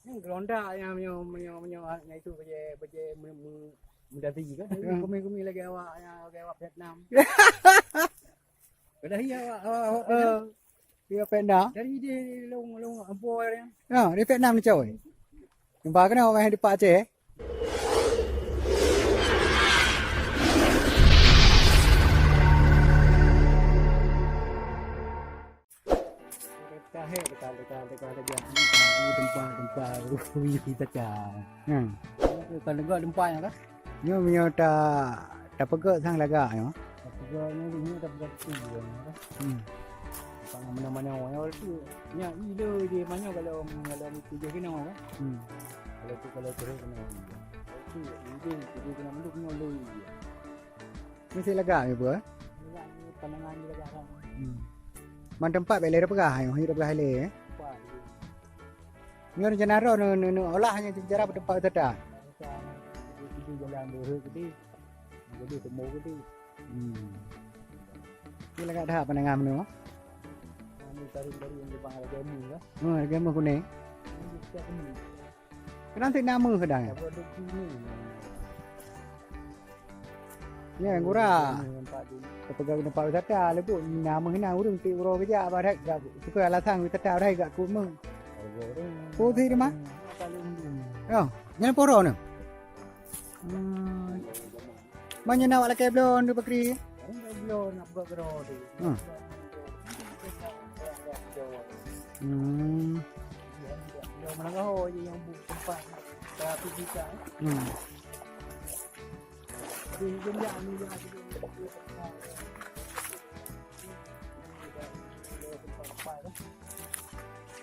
Yang gerondak yang itu baje mendati kan. Kumi lagi awak Vietnam. Dah iya awak. Dia Vietnam. Dari dia long ampoi dia. Ha, di Vietnam ni coy. Jumpa kena orang di Pak Aceh. Dekat tempat kita cah. Kan negak tempatnya kan. Nyo mio ta pegak sang laga yo. Juga ni tak berat tu kan. Mana-mana orang tu. Nya ilo dia mana kalau tujuh kena kan. Kalau terus kena. Tu dia kena menduk ngolo dia. Mesti laga yo bu. Pandangan dia laga kan. Man tempat bele dah pegah yo, hidup pegah le. Nyo rencana ro no olah hanya cara tempat tada. Itu jalan lurus gede. Jadi semua gede. Ni laga dah pandangan meno. Kami dari yang di bangsa Jamu lah. Harga mah kuning. Kenapa nama kedai? Produk ini. Ya, gura. Kepegang tempat wisata lebut nama hina urang ti uro kerja badak gak suka alasan wisata rai gak ku meng. Putih di mah? Oh, nyana poro ne. Banyak nak wala keblon di bakri. Belum nak buat gerod. Yang mana kau yang tempat tapi kita. Di dunia ni dia ada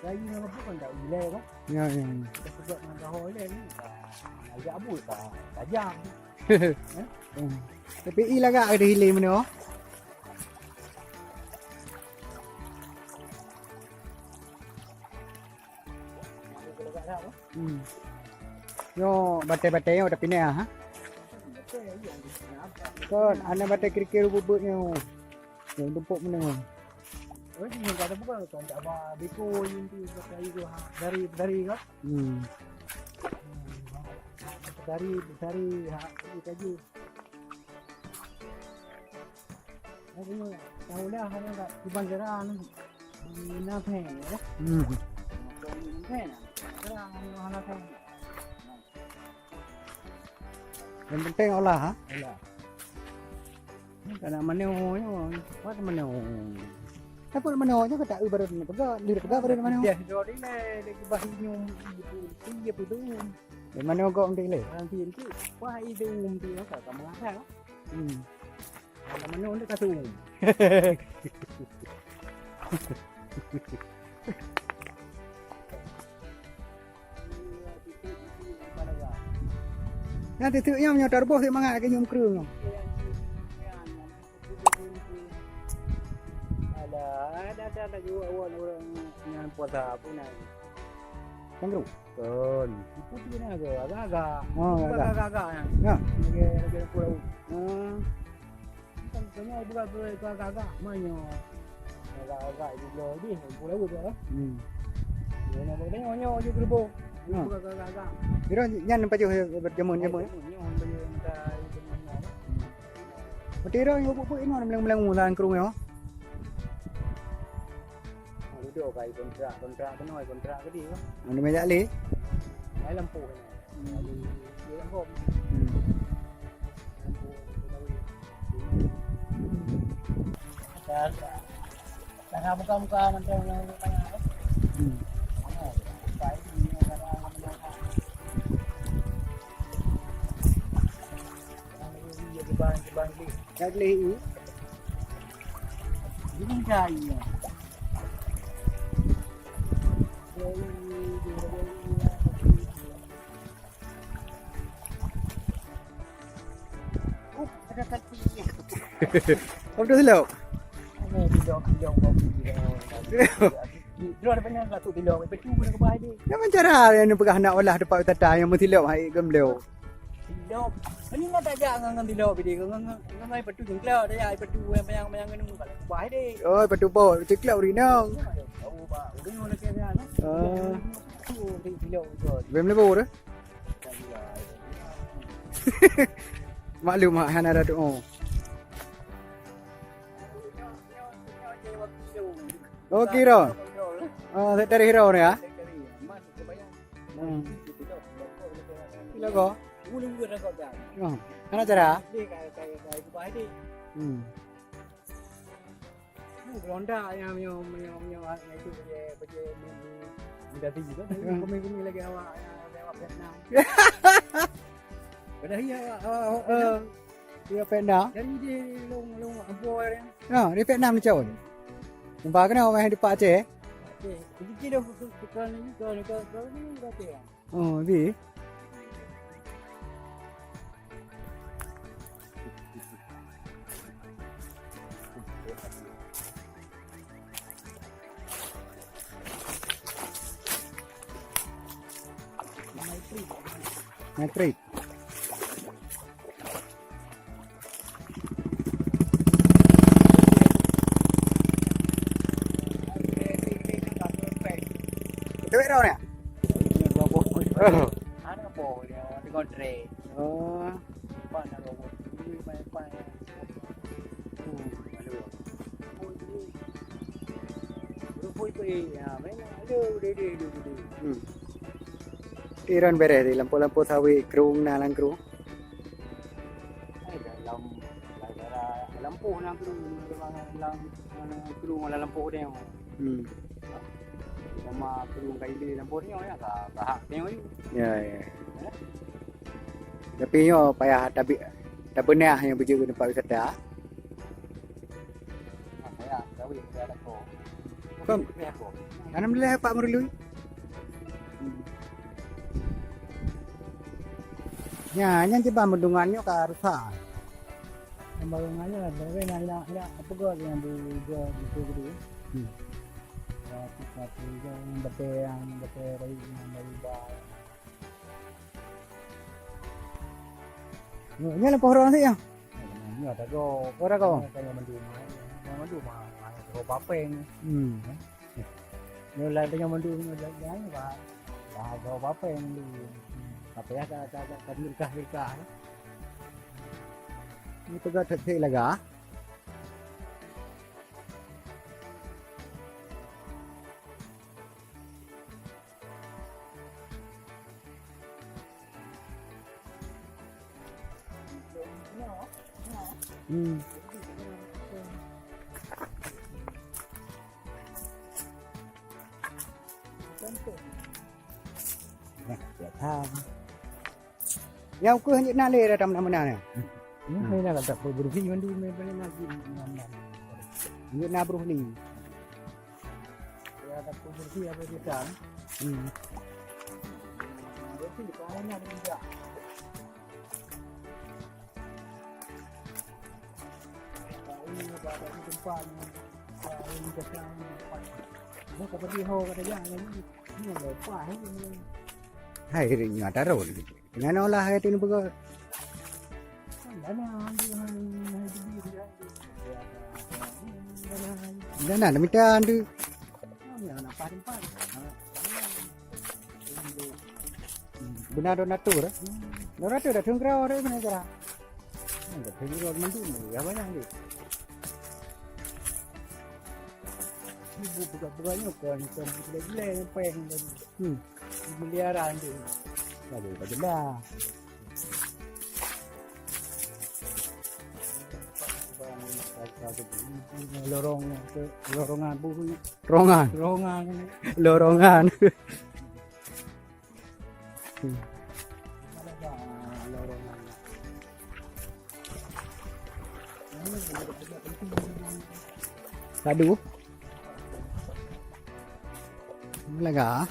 lagi nama bukan tak gila kan? Ya. Sebab nak hol ni. Agak abul tak tajam. Tapi i laga ada hilir meno. Yo batai-batai yo tapi ni ah. Kon ana batai kira-kira bubutnya. Yang tumpuk meno. Oh, ini ada bukan kan tak apa beko yang tu pakai itu dari kan? Dari kayu. Aku tahu dah hanya kat di Banjaran di Napeng ya. Napeng. Sekarang halakan. Yang penting olah ha. Olah. Kana maneo yo, what maneo. Apa maneo nya kata baru ni pegak, di pegak baru maneo. Ya, dori le bahinya dia putu. Di maneo kau nanti le. Nanti itu wah itu dia tak kamu ada. Kalau maneo dia kata Nanti tu yang nyotor bos dia mangat ke nyum kerung. Ada juga orang yang puasa pun ada. Tangru. Kon. Itu dia nak agak-agak. Oh, agak-agak. Ya. Lagi pulau. Kan sebenarnya bukan agak-agak. Mana agak-agak juga dia pulau tu lah. Dia nak tengok je gerbong. Bukan agak-agak. Kira nyan pacu berjamun-jamun. Betira yang buat ini orang bilang mulan kerung ya. Duduk kai kontrak kenoi kontrak ke dia. Ada meja le. Ai lampu ni. Dia lampu. Dah muka-muka macam yang tanya. Bangli. Gagli. Ini cai. Apa tu selo? Ini video kopi. Dia ada banyak satu video, betul pun ke bahaya dia. Yang cara yang pegah nak olah depan tata yang mesti lewat hai gemleu. Video. Ini nak tak jangan video video ngai betul jengklau dia betul yang ini kalau bahaya dia. Oh, betul bo, ceklak rinang. Tahu ba, udah ngono ke dia. tu di kilo tu. Bem lebur dah. Tadi lah. Maklum mak han ada tu. Oh kira. Oh dari hero ni ya. Kilo ko. Ulung gue rekod dah. Oh. Ana cara? Dia kayak buah ni. Ronda yang itu kerja muda tinggi kan. Kami lagi awak Vietnam. Pada dia Dia Vietnam. dari dia long boy dia. Ha, di Vietnam ni cawan. Nampak kena orang di Pak Aceh. Okey, sedikit dah tekan ni kau ni berapa ya? Oh, bi. Metrik. Itu era ni. Ada apa dia? Tengok tray. Oh. Mana robot? Ini banyak. Pui ya, mana ada dia. Tiran beres di lampu-lampu sawi kerung nalang kerung. Dalam lampu nak kerung lampu dia. Sama kerung kaili lampu ni ya kahak tengok ni. Ya ya. Tapi yo payah tak benar yang pergi ke tempat wisata. Saya tahu dia ada ko. Kom. Alhamdulillah Pak Merlui. Ya, yang coba mendungannya ke rusak. Pembangunannya ada apa gua yang di itu gitu. Ya, kita yang betul dari bah. Ini lah pohon sih ya. Ini ada go. Ora kau. Kayak mandu mah go papeng. Nếu là dengan mandu ni jangan bah. Bah go papeng di. Tapi ya tak nikah. Ini tegak tetek laga. Yang aku hanya nak le dalam mana ni. Ini nak tak bersih mandu boleh lagi. Hanya nak beruhli. Ya tak bersih apa kita. Bersih di kanan juga. Ini pada tempat ini dekat tempat. Ini kata dia ho kata dia ini apa ini. Hai ringnya taruh ni. Dengan olah hari ini betul. Dan ada minta anda. Benar donatur. Donatur dah tunggu orang mana cara? Enggak tunggu orang mandu ni. Apa yang ni? Ibu buka-bukanya kan gila-gila yang peng dan miliaran tu. Tak jelas. Lorongan buku ni. Rongan. Lorongan. Sadu. Laga.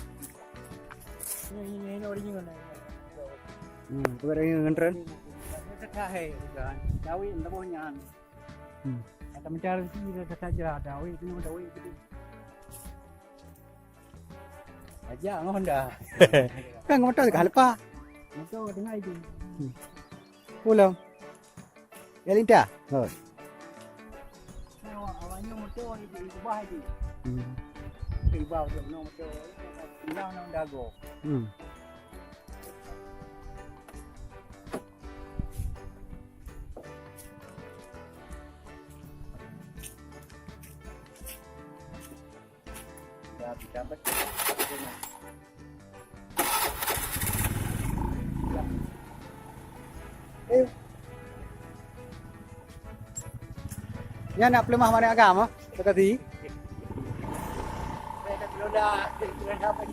Ini original. Bukan yang ngentren. Terkait kan. Dawi entah punya. Kata mencari sini kata saja dawi itu dawi itu. Aja ngonda. Kan motor ke halpa. Motor tengah itu. Pulang. Ya linda. Oh. Awalnya motor itu bah itu. Tiba tu motor. Ina dago. Dah dapat. Yan nak pelemah mana agama? Kata di. Saya dah belum dah dapat.